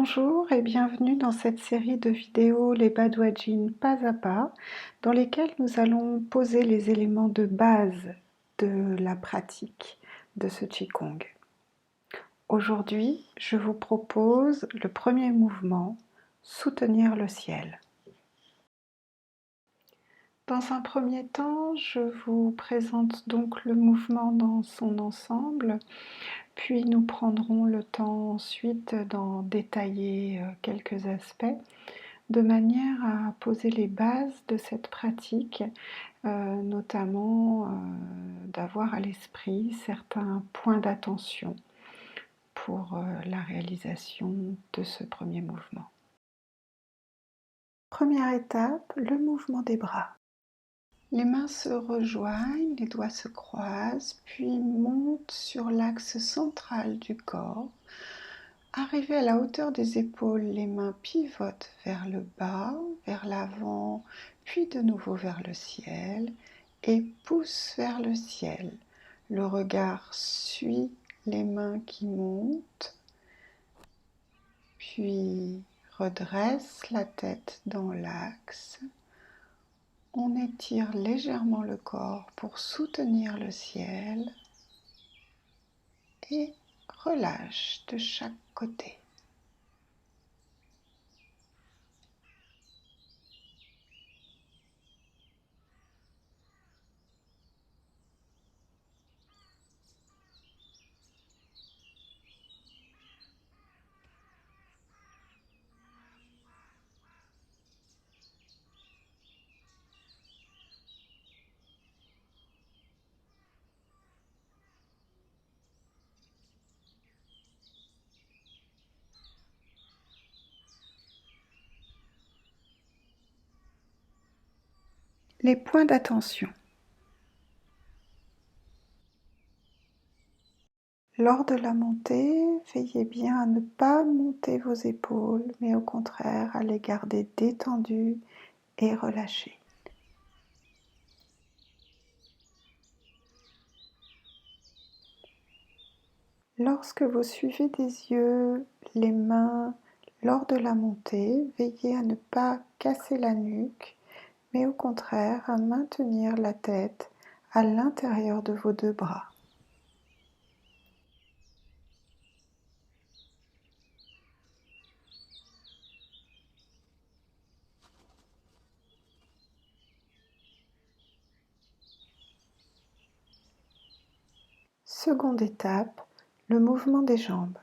Bonjour et bienvenue dans cette série de vidéos Les Badouadjines pas à pas, dans lesquelles nous allons poser les éléments de base de la pratique de ce Qigong. Aujourd'hui, je vous propose le premier mouvement, soutenir le ciel. Dans un premier temps, je vous présente donc le mouvement dans son ensemble, puis nous prendrons le temps ensuite d'en détailler quelques aspects, de manière à poser les bases de cette pratique, notamment d'avoir à l'esprit certains points d'attention pour la réalisation de ce premier mouvement. Première étape, le mouvement des bras. Les mains se rejoignent, les doigts se croisent, puis montent sur l'axe central du corps. Arrivés à la hauteur des épaules, les mains pivotent vers le bas, vers l'avant, puis de nouveau vers le ciel et poussent vers le ciel. Le regard suit les mains qui montent, puis redresse la tête dans l'axe. On étire légèrement le corps pour soutenir le ciel et relâche de chaque côté. Les points d'attention. Lors de la montée, veillez bien à ne pas monter vos épaules, mais au contraire à les garder détendues et relâchées. Lorsque vous suivez des yeux les mains lors de la montée, veillez à ne pas casser la nuque, mais au contraire à maintenir la tête à l'intérieur de vos deux bras. Seconde étape, le mouvement des jambes.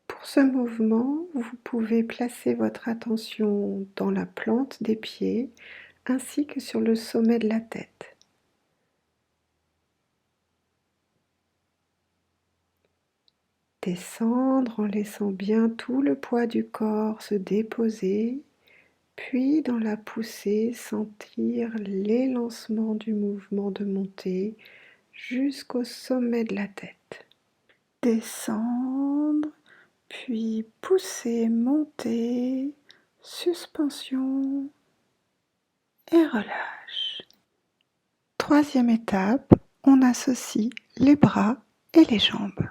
Pour ce mouvement, vous pouvez placer votre attention dans la plante des pieds ainsi que sur le sommet de la tête. Descendre en laissant bien tout le poids du corps se déposer, puis dans la poussée, sentir l'élancement du mouvement de montée jusqu'au sommet de la tête. Descendre, puis pousser, monter, suspension et relâche. Troisième étape, on associe les bras et les jambes.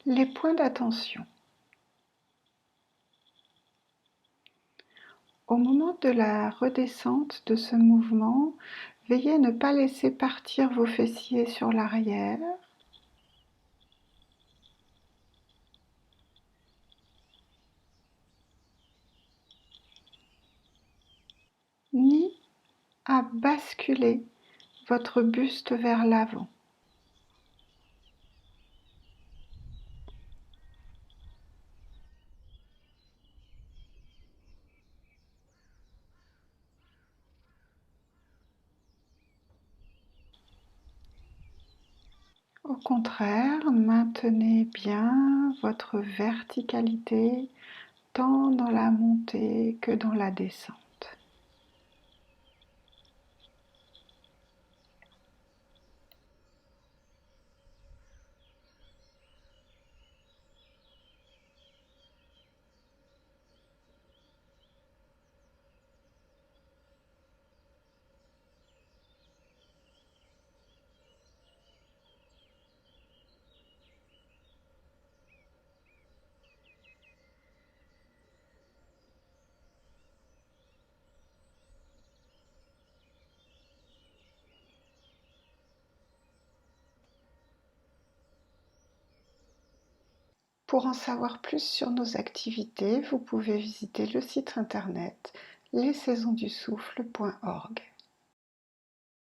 Les points d'attention. Au moment de la redescente de ce mouvement, veillez à ne pas laisser partir vos fessiers sur l'arrière. Ni à basculer votre buste vers l'avant. contraire, maintenez bien votre verticalité tant dans la montée que dans la descente. Pour en savoir plus sur nos activités, vous pouvez visiter le site internet lessaisonsdusouffle.org.